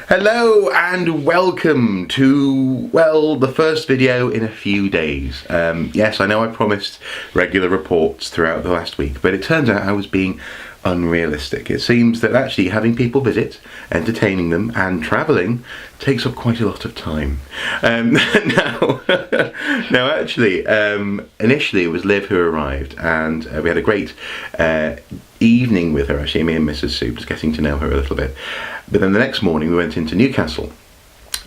Hello and welcome to, well, the first video in a few days. Yes, I know I promised regular reports throughout the last week, but it turns out I was being unrealistic. It seems that actually having people visit, entertaining them and travelling takes up quite a lot of time. Now actually, initially it was Liv who arrived, and we had a great evening with her, actually, me and Mrs. Soup, just getting to know her a little bit. But then the next morning we went into Newcastle.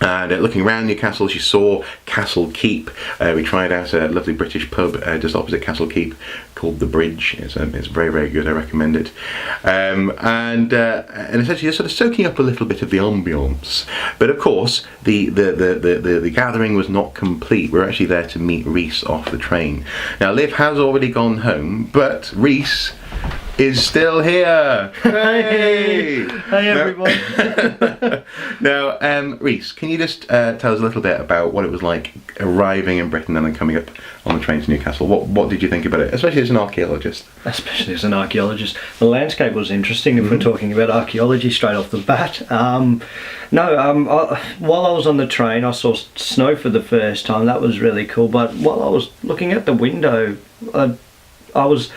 And looking around Newcastle, she saw Castle Keep. We tried out a lovely British pub just opposite Castle Keep called The Bridge. It's very, very good. I recommend it. And essentially just sort of soaking up a little bit of the ambience. But of course, the gathering was not complete. We were actually there to meet Rhys off the train. Now, Liv has already gone home, but Rhys is still here. Hey! Hey everyone. Now, Rhys, can you just tell us a little bit about what it was like arriving in Britain and then coming up on the train to Newcastle? What did you think about it, especially as an archaeologist? Especially as an archaeologist. The landscape was interesting if we're talking about archaeology straight off the bat. While I was on the train I saw snow for the first time. That was really cool. But while I was looking at the window, I was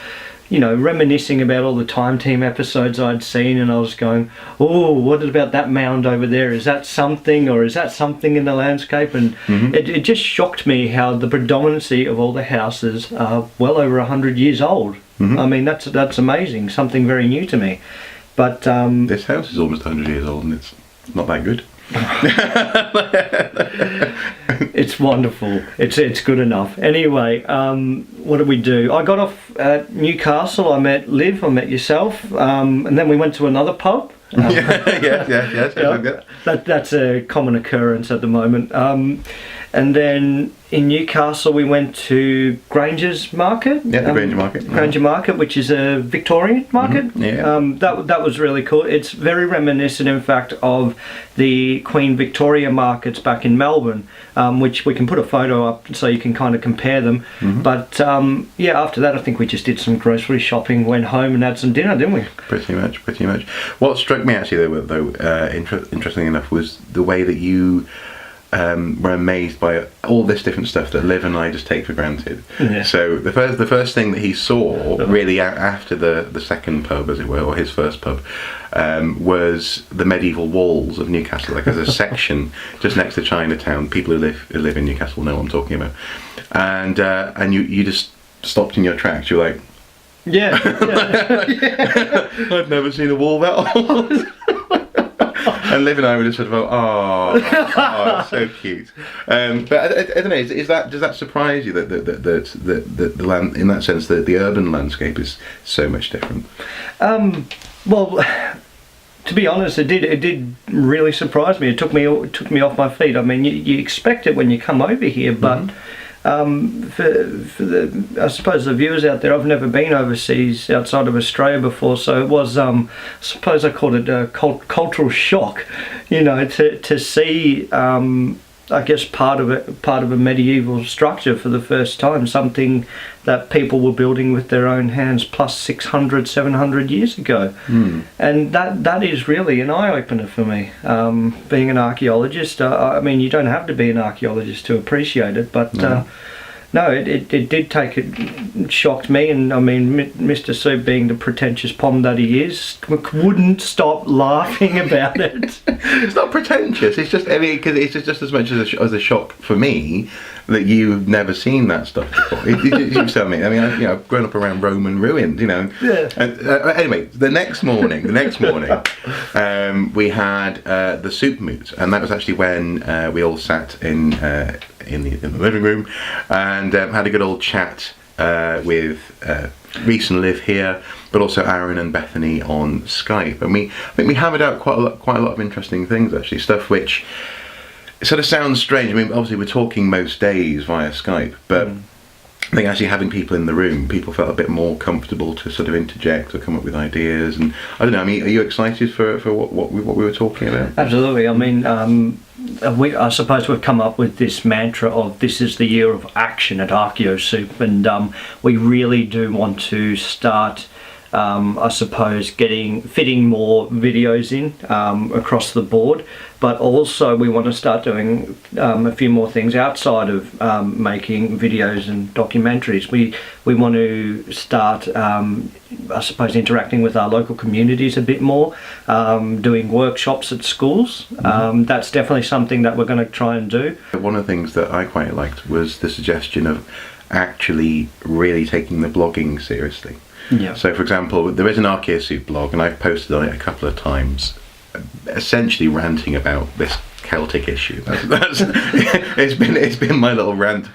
reminiscing about all the Time Team episodes I'd seen, and I was going, oh, what about that mound over there? Is that something, or is that something in the landscape? And it just shocked me how the predominancy of all the houses are well over 100 years old. I mean, that's amazing, something very new to me. But this house is almost 100 years old and it's not that good. It's wonderful. It's good enough. Anyway, what did we do? I got off at Newcastle. I met Liv. I met yourself, and then we went to another pub. That's a common occurrence at the moment. And then in Newcastle we went to Granger's Market. Yeah, the Granger Market. Granger Market, which is a Victorian market. That was really cool. It's very reminiscent, in fact, of the Queen Victoria markets back in Melbourne, which we can put a photo up so you can kind of compare them. But after that I think we just did some grocery shopping, went home and had some dinner, didn't we? Pretty much. What struck me actually though, interestingly enough, was the way that you were amazed by all this different stuff that Liv and I just take for granted. Yeah. So the first thing that he saw, really after the second pub, as it were, or his first pub, was the medieval walls of Newcastle. Like, there's a section just next to Chinatown. People who live in Newcastle know what I'm talking about. And you just stopped in your tracks. You're like, yeah. I've never seen a wall that old. And Liv and I were just sort of, oh, it's so cute. But I don't know. Does that surprise you that the land, in that sense, the urban landscape is so much different? Well, to be honest, it did really surprise me. It took me off my feet. I mean, you expect it when you come over here, but. I suppose the viewers out there, I've never been overseas outside of Australia before, so it was I suppose I called it a cultural shock, to see I guess part of a medieval structure for the first time, something that people were building with their own hands plus 600-700 years ago. And that is really an eye-opener for me, being an archaeologist. I mean, you don't have to be an archaeologist to appreciate it, but no, it did it shocked me. And I mean, Mr. Soup, being the pretentious pom that he is, wouldn't stop laughing about it. It's not pretentious, it's just, I mean, because it's just as much as a shock for me that you've never seen that stuff before. You tell me. I mean, I've grown up around Roman ruins, Yeah. And, anyway, the next morning, we had the soup moot, and that was actually when we all sat in the living room and had a good old chat with Rhys and Liv here, but also Aaron and Bethany on Skype. And I think we hammered out quite a lot of interesting things, actually, stuff which sort of sounds strange. I mean, obviously we're talking most days via Skype, but I think actually having people in the room, people felt a bit more comfortable to sort of interject or come up with ideas. And I don't know, I mean, are you excited for what we were talking about? Absolutely. I mean, I suppose we've come up with this mantra of this is the year of action at Archaeosoup, and we really do want to start I suppose fitting more videos in across the board, but also we want to start doing a few more things outside of making videos and documentaries. We want to start, I suppose, interacting with our local communities a bit more, doing workshops at schools. That's definitely something that we're going to try and do. One of the things that I quite liked was the suggestion of actually really taking the blogging seriously. Yeah. So, for example, there is an Archaeosoup blog, and I've posted on it a couple of times, essentially ranting about this Celtic issue. It's been my little rant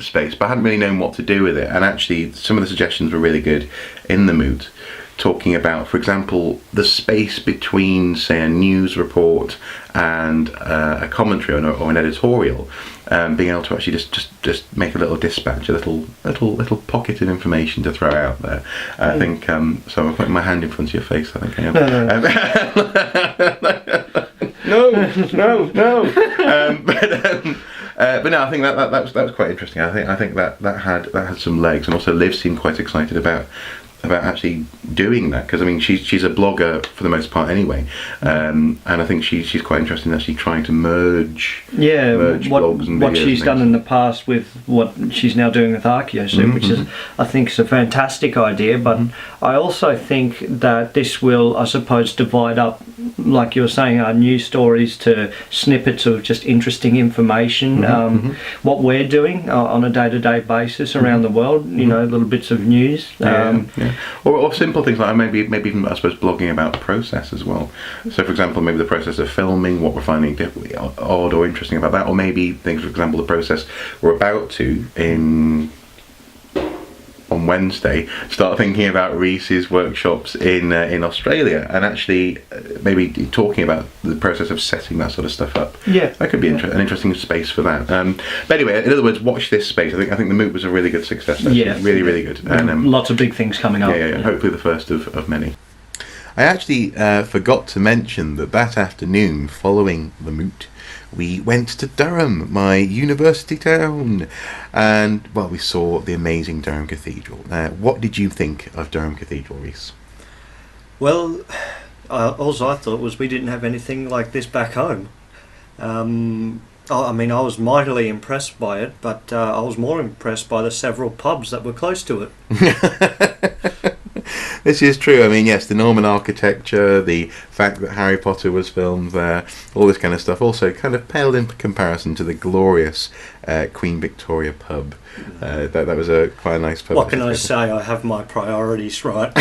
space, but I hadn't really known what to do with it. And actually, some of the suggestions were really good in the Moot, talking about, for example, the space between, say, a news report and a commentary or an editorial. Being able to actually just make a little dispatch, a little pocket of information to throw out there. I think so. I'm putting my hand in front of your face. I think I am. No. But no, I think that was quite interesting. I think that had some legs, and also Liv seemed quite excited about actually doing that, because I mean she's a blogger for the most part anyway, and I think she's quite interested in actually trying to merge blogs and videos. What she's done in the past with what she's now doing with Archaeosoup, which is, I think, is a fantastic idea. But I also think that this will, I suppose, divide up, like you were saying, our news stories to snippets of just interesting information. What we're doing on a day-to-day basis around the world, little bits of news. Or simple things like maybe even, I suppose, blogging about the process as well. So, for example, maybe the process of filming, what we're finding odd or interesting about that, or maybe things, for example, the process we're about to on Wednesday start thinking about Rhys's workshops in Australia, and actually maybe talking about the process of setting that sort of stuff up. Yeah, that could be an interesting space for that. But anyway, in other words, watch this space. I think the Moot was a really good success. Actually. Yeah, really good. And lots of big things coming up. Yeah. Hopefully the first of many. I actually forgot to mention that afternoon following the Moot, we went to Durham, my university town, and, well, we saw the amazing Durham Cathedral. What did you think of Durham Cathedral, Rhys? Well, all I thought was we didn't have anything like this back home. I mean, I was mightily impressed by it, but I was more impressed by the several pubs that were close to it. This is true. I mean, yes, the Norman architecture, the fact that Harry Potter was filmed there, all this kind of stuff also kind of paled in comparison to the glorious Queen Victoria pub. That was quite a nice pub. What can I say? I have my priorities right.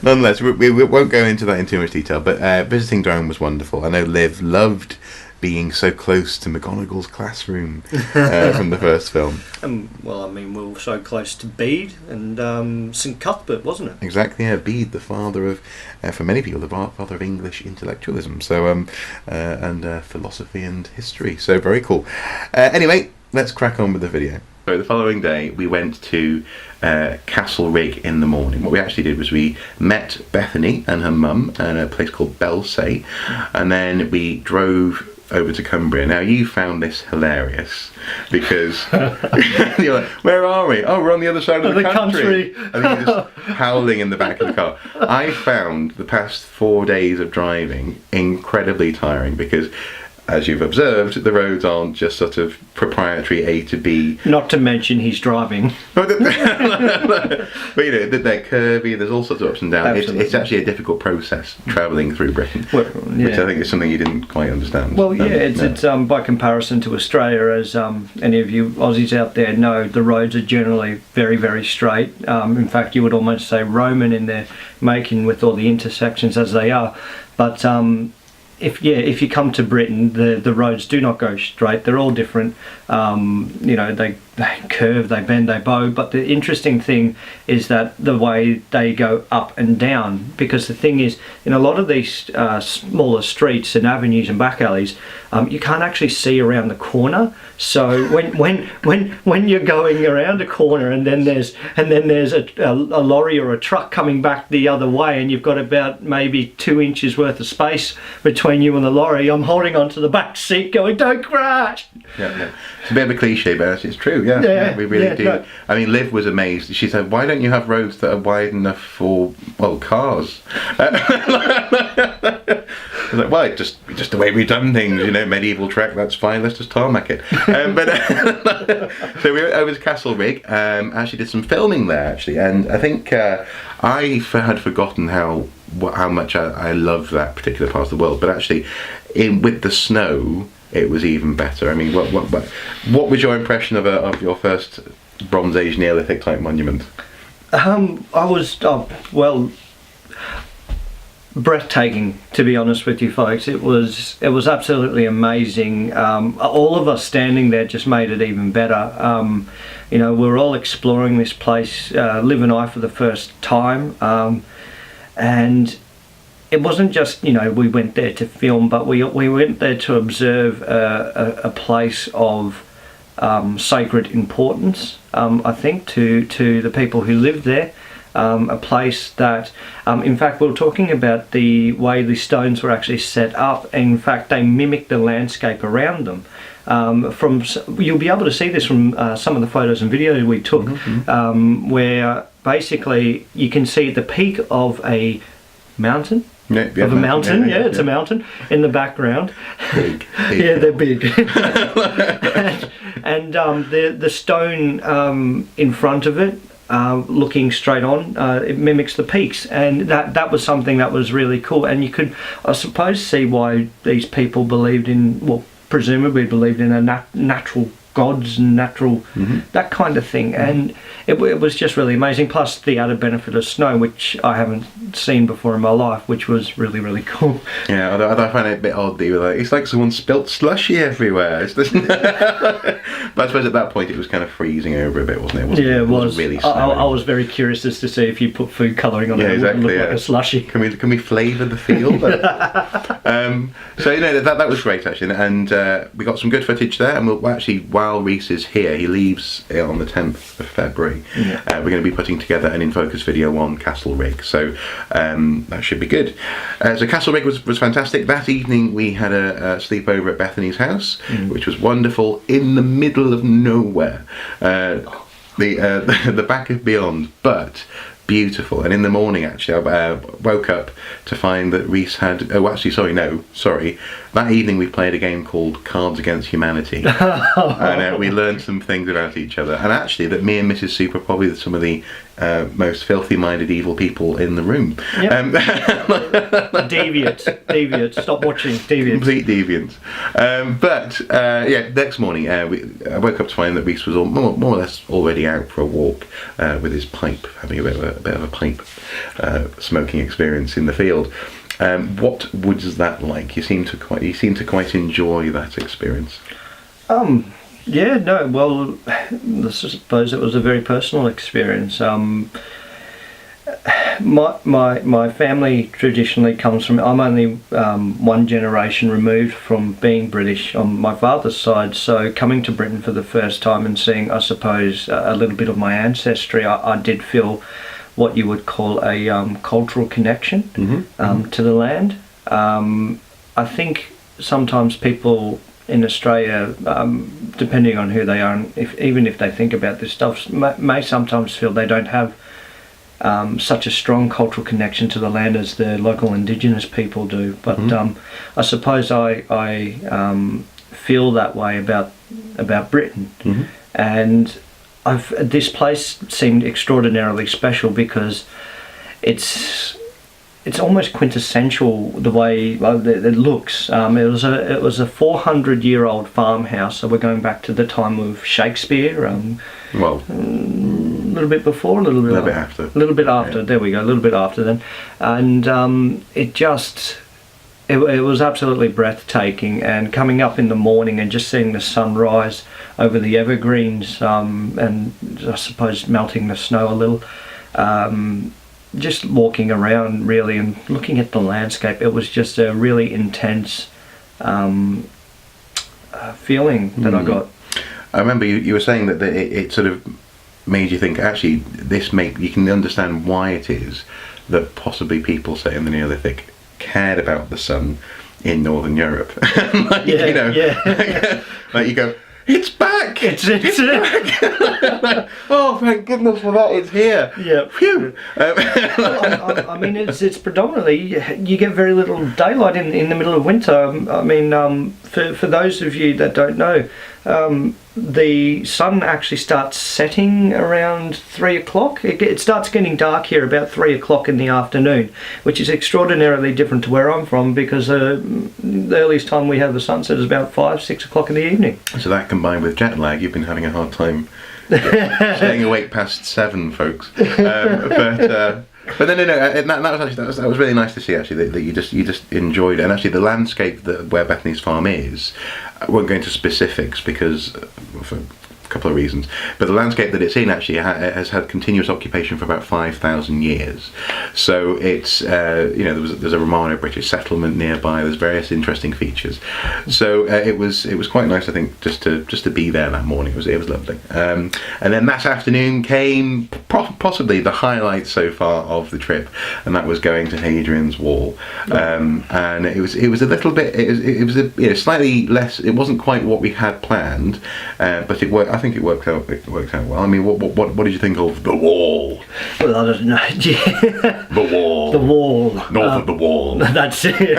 Nonetheless, we won't go into that in too much detail, but visiting Durham was wonderful. I know Liv loved being so close to McGonagall's classroom from the first film. Well, I mean, we were so close to Bede and St Cuthbert, wasn't it? Exactly, yeah. Bede, the father of, for many people, the father of English intellectualism, so and philosophy and history. So very cool. Anyway, let's crack on with the video. So the following day, we went to Castlerigg in the morning. What we actually did was we met Bethany and her mum at a place called Belsay, and then we drove over to Cumbria. Now, you found this hilarious because you're like, where are we? Oh, we're on the other side of the country. And you're just howling in the back of the car. I found the past 4 days of driving incredibly tiring because, as you've observed, the roads aren't just sort of proprietary A to B. Not to mention he's driving. But they're curvy, there's all sorts of ups and downs. It's actually a difficult process travelling through Britain, which I think is something you didn't quite understand. Well, it's by comparison to Australia, as any of you Aussies out there know, the roads are generally very, very straight. In fact, you would almost say Roman in their making with all the intersections as they are. But if you come to Britain, the roads do not go straight. They're all different. They curve, they bend, they bow. But the interesting thing is that the way they go up and down, because the thing is, in a lot of these smaller streets and avenues and back alleys, you can't actually see around the corner. So when you're going around a corner and then there's a lorry or a truck coming back the other way, and you've got about maybe 2 inches worth of space between you and the lorry, I'm holding onto the back seat going, don't crash. Yeah. It's a bit of a cliche, but it's true. we really do. No. I mean, Liv was amazed. She said, "Why don't you have roads that are wide enough for cars?" I was like, "Well, it's just the way we've done things, medieval track. That's fine. Let's just tarmac it." So we went over to Castlerigg. Actually, did some filming there actually, and I think I had forgotten how much I love that particular part of the world. But actually, with the snow, it was even better. I mean, what was your impression of your first Bronze Age Neolithic type monument? I was breathtaking, to be honest with you folks. It was absolutely amazing. All of us standing there just made it even better. We were all exploring this place, Liv and I, for the first time, and it wasn't just we went there to film, but we went there to observe a place of sacred importance, I think, to the people who lived there. A place that, in fact, we were talking about the way the stones were actually set up. In fact, they mimic the landscape around them. You'll be able to see this from some of the photos and videos we took, where basically you can see the peak of a mountain. It's a mountain in the background. Big. Yeah, they're big. and the stone in front of it, looking straight on, it mimics the peaks, and that was something that was really cool. And you could, I suppose, see why these people believed in, presumably believed in a natural gods and natural that kind of thing. And it was just really amazing, plus the added benefit of snow, which I haven't seen before in my life, which was really, really cool. Yeah, although I find it a bit odd that you were like, it's like someone spilt slushy everywhere. But I suppose at that point it was kind of freezing over a bit, wasn't it? It was. Really I was very curious as to see if you put food colouring on it, it would look like a slushy. Can we flavour the field? So that was great actually, and we got some good footage there. And we'll actually, while Rhys is here, he leaves on the 10th of February. Yeah. We're going to be putting together an in-focus video on Castlerigg, so that should be good. So Castlerigg was fantastic. That evening we had a sleepover at Bethany's house, which was wonderful, in the middle of nowhere, the back of beyond, but beautiful. And in the morning actually I woke up to find that Rhys had that evening we played a game called Cards Against Humanity. And we learned some things about each other, and actually that me and Mrs. Soup are probably some of the most filthy-minded evil people in the room. Yep. Deviant. Stop watching. Deviant. Complete deviants. Next morning I woke up to find that Rhys was more or less already out for a walk with his pipe, having a bit of a pipe smoking experience in the field. What was that like? You seem to quite enjoy that experience. I suppose it was a very personal experience. My family traditionally comes from, I'm only one generation removed from being British on my father's side, so coming to Britain for the first time and seeing, I suppose, a little bit of my ancestry, I did feel what you would call a cultural connection to the land. I think sometimes people in Australia, depending on who they are, and even if they think about this stuff, may sometimes feel they don't have such a strong cultural connection to the land as the local Indigenous people do. But I suppose I feel that way about Britain, and this place seemed extraordinarily special because it's almost quintessential the way it looks. It was a 400-year-old farmhouse, so we're going back to the time of Shakespeare. A little bit before, a little bit after. Yeah. There we go, a little bit after then, and it was absolutely breathtaking. And coming up in the morning and just seeing the sun rise over the evergreens, and I suppose melting the snow a little. Just walking around really and looking at the landscape, it was just a really intense feeling that I got. I remember you were saying that it sort of made you think, actually, you can understand why it is that possibly people, say, in the Neolithic cared about the sun in Northern Europe. Like you go, It's back! It's back! Oh, thank goodness for that, it's here! Yeah. Phew! I mean, it's predominantly, you get very little daylight in the middle of winter. I mean, for those of you that don't know, the sun actually starts setting around 3 o'clock. It starts getting dark here about 3 o'clock in the afternoon, which is extraordinarily different to where I'm from, because the earliest time we have the sunset is about 5, 6 o'clock in the evening. So that combined with jet lag, you've been having a hard time staying awake past 7, folks. But no, that was really nice to see, actually, that you just enjoyed it. And actually the landscape where Bethany's farm is, I won't go into specifics because for a couple of reasons, but the landscape that it's in actually has had continuous occupation for about 5,000 years. So it's there's a Romano-British settlement nearby. There's various interesting features. So it was quite nice, I think, just to be there that morning. It was lovely. And then that afternoon came possibly the highlight so far of the trip, and that was going to Hadrian's Wall. And it was a little bit. It was a slightly less. It wasn't quite what we had planned, but it worked. I think it worked out. It worked out well. I mean, what did you think of the wall? Well, I don't know. The wall. The wall. North of the wall. That's it.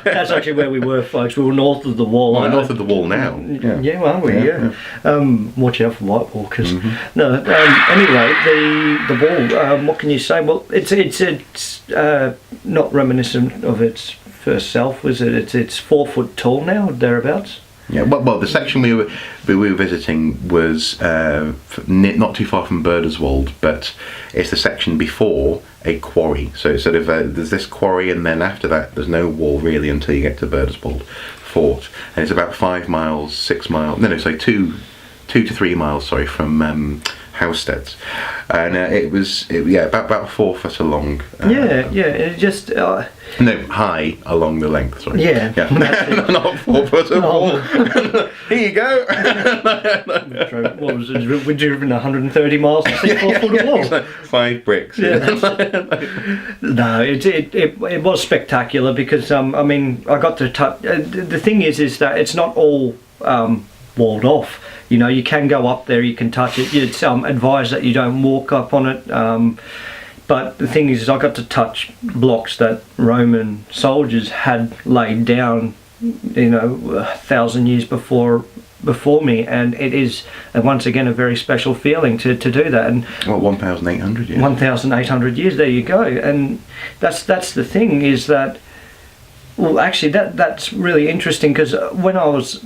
That's actually where we were, folks. We were north of the wall. Well, north of the wall now. Yeah, well, we? Yeah. Watch out for White Walkers. Mm-hmm. No. Anyway, the wall. What can you say? Well, it's not reminiscent of its first self, was it? It's 4 foot tall now, thereabouts. Yeah, well, the section we were visiting was not too far from Burdeswold, but it's the section before a quarry. So it's sort of there's this quarry, and then after that, there's no wall really until you get to Burdeswold Fort, and it's about 5 miles, 6 miles. No, sorry, 2 to 3 miles. Sorry, from Housesteads, and it was about 4 foot along. It just no, high along the length. Sorry. Yeah. Not 4 foot of wall. Here you go. What was it? We'd driven 130 miles to see 4 foot of wall. 5 bricks. Yeah. No, it was spectacular because I mean, I got to touch. The thing is that it's not all walled off. You know, you can go up there, you can touch it. It's advised that you don't walk up on it. But the thing is I got to touch blocks that Roman soldiers had laid down, 1,000 years before me, and it is once again a very special feeling to do that. And 1,800 years. 1,800 years. There you go. And that's the thing is that. Well, actually, that's really interesting because when I was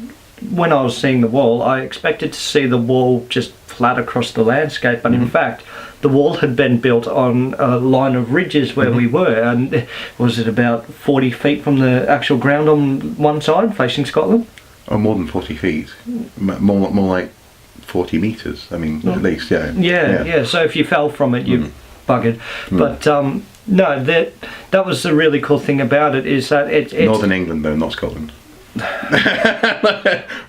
seeing the wall, I expected to see the wall just flat across the landscape, but in fact the wall had been built on a line of ridges where we were, and was it about 40 feet from the actual ground on one side facing Scotland? Oh, more than 40 feet. More like 40 metres, I mean, at least, yeah. Yeah, so if you fell from it, you buggered. But no, that was the really cool thing about it, is that it's Northern England though, not Scotland.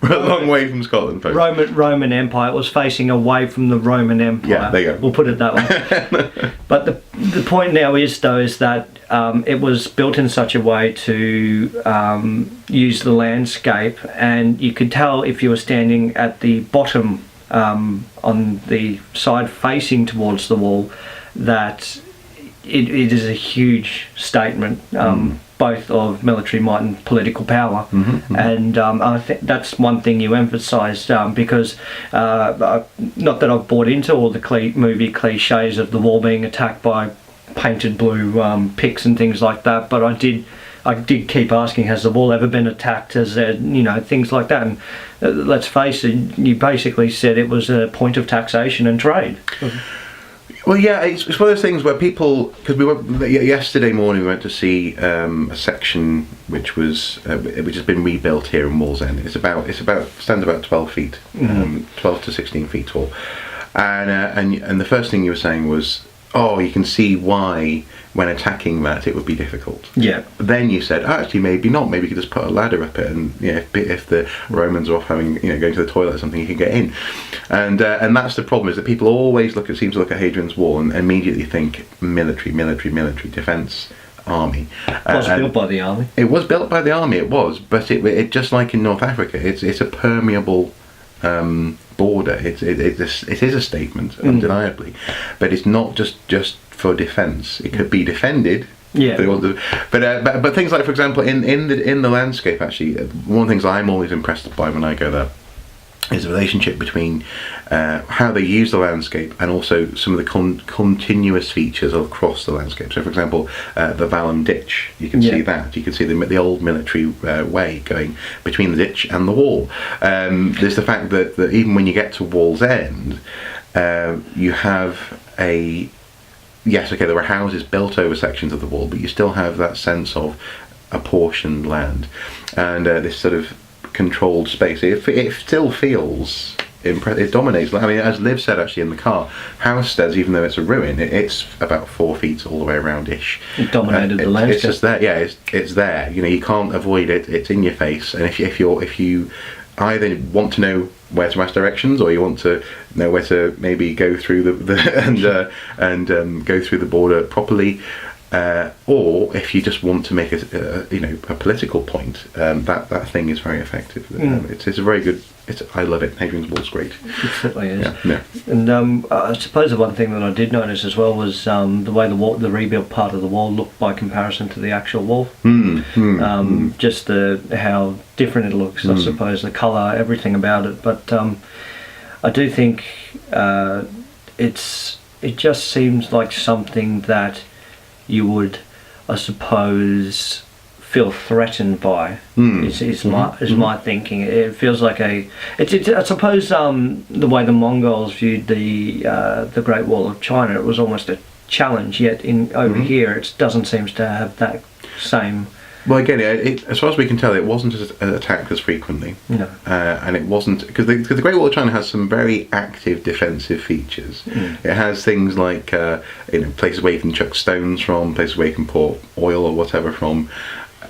We're a long way from Scotland, folks. Roman Empire. It was facing away from the Roman Empire. Yeah, there you go. We'll put it that way. But the point now is that it was built in such a way to use the landscape, and you could tell if you were standing at the bottom on the side facing towards the wall that it is a huge statement. Both of military might and political power, and I think that's one thing you emphasised, because not that I've bought into all the movie cliches of the wall being attacked by painted blue picks and things like that, but I did keep asking, has the wall ever been attacked? Has there, things like that? And let's face it, you basically said it was a point of taxation and trade. Well, yeah, it's one of those things where people, because yesterday morning we went to see a section which has been rebuilt here in Wallsend. It stands about 12 feet, 12 to 16 feet tall, and the first thing you were saying was, oh, you can see why when attacking that it would be difficult. Yeah. But then you said, actually, maybe not. Maybe you could just put a ladder up it, and if the Romans are off having, going to the toilet or something, you can get in. And that's the problem, is that people always seem to look at Hadrian's Wall and immediately think military defence, army. It was built by the army. It was built by the army. It was, but it just like in North Africa, it's a permeable border. It is a statement, undeniably, but it's not just for defence. It could be defended. Yeah. But things like, for example, in the landscape, actually, one of the things I'm always impressed by when I go there is the relationship between how they use the landscape and also some of the continuous features across the landscape. So, for example, the Vallum ditch, you can see that. You can see the old military way going between the ditch and the wall. There's the fact that even when you get to Wall's End, you have a... Yes, okay, there were houses built over sections of the wall, but you still have that sense of apportioned land and this sort of controlled space. It still feels it dominates. I mean, as Liv said actually in the car, Housesteads, even though it's a ruin, it's about 4 feet all the way around ish. It dominated the landscape. It's just there. Yeah, it's there. You know, you can't avoid it. It's in your face. And if you either want to know where to ask directions, or you want to know where to maybe go through and go through the border properly, or if you just want to make a political point, that thing is very effective. It's a very good. I love it. Hadrian's Wall's great. It certainly is. Yeah. And I suppose the one thing that I did notice as well was the way the rebuilt part of the wall looked by comparison to the actual wall. Just how different it looks. I suppose the colour, everything about it. But I do think it just seems like something that you would, I suppose, feel threatened by. Is my thinking. It feels like I suppose the way the Mongols viewed the Great Wall of China, it was almost a challenge. Yet over here, it doesn't seem to have that same. Well, again, as far as we can tell, it wasn't attacked as frequently. No. And it wasn't... Because the Great Wall of China has some very active defensive features. It has things like places where you can chuck stones from, places where you can pour oil or whatever from.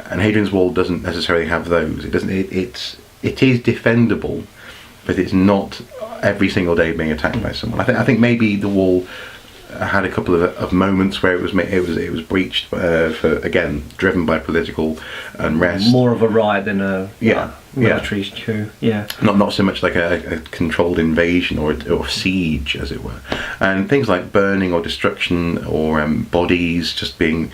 And Hadrian's Wall doesn't necessarily have those. It is defendable, but it's not every single day being attacked by someone. I think maybe the wall had a couple of moments where it was breached for, again, driven by political unrest. More of a riot than a military coup. Yeah. Not so much like a controlled invasion or siege, as it were. And things like burning or destruction or bodies just being,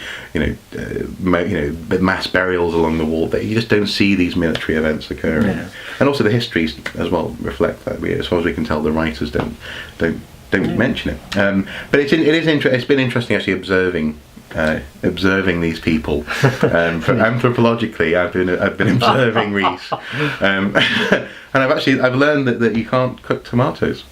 mass burials along the wall. You just don't see these military events occurring. Yeah. And also the histories as well reflect that. As far as we can tell, the writers don't mention it. But it's been interesting actually observing these people. Anthropologically, I've been observing Rhys, and I've learned that you can't cook tomatoes.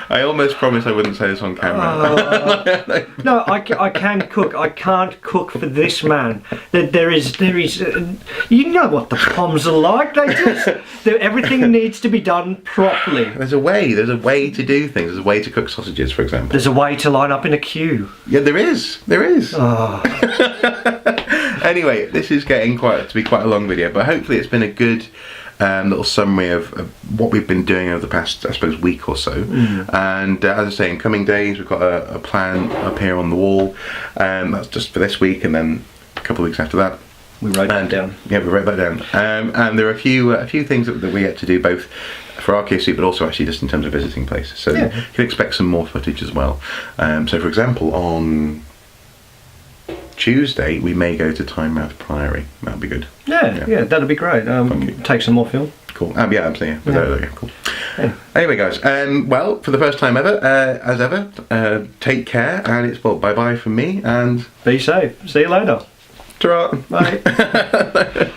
I almost promised I wouldn't say this on camera. No, I can cook. I can't cook for this man. There is. You know what the Poms are like. Everything needs to be done properly. There's a way to do things. There's a way to cook sausages, for example. There's a way to line up in a queue. Yeah, there is. Oh. Anyway, this is getting to be quite a long video, but hopefully it's been a good little summary of what we've been doing over the past, I suppose, week or so. And as I say, in coming days we've got a plan up here on the wall. That's just for this week, and then a couple of weeks after that we wrote that down. Yeah, we wrote that down. And there are a few things that we get to do, both for Archaeosoup but also actually just in terms of visiting places. So you can expect some more footage as well. So for example, on Tuesday we may go to Tynemouth Priory. That'd be good. Yeah, that'd be great. Take some more film. Cool. Yeah, absolutely. Yeah. Cool. Yeah. Anyway, guys. Well, for the first time ever, as ever, take care, and it's bye bye from me, and be safe. See you later. Ta-ra. Bye.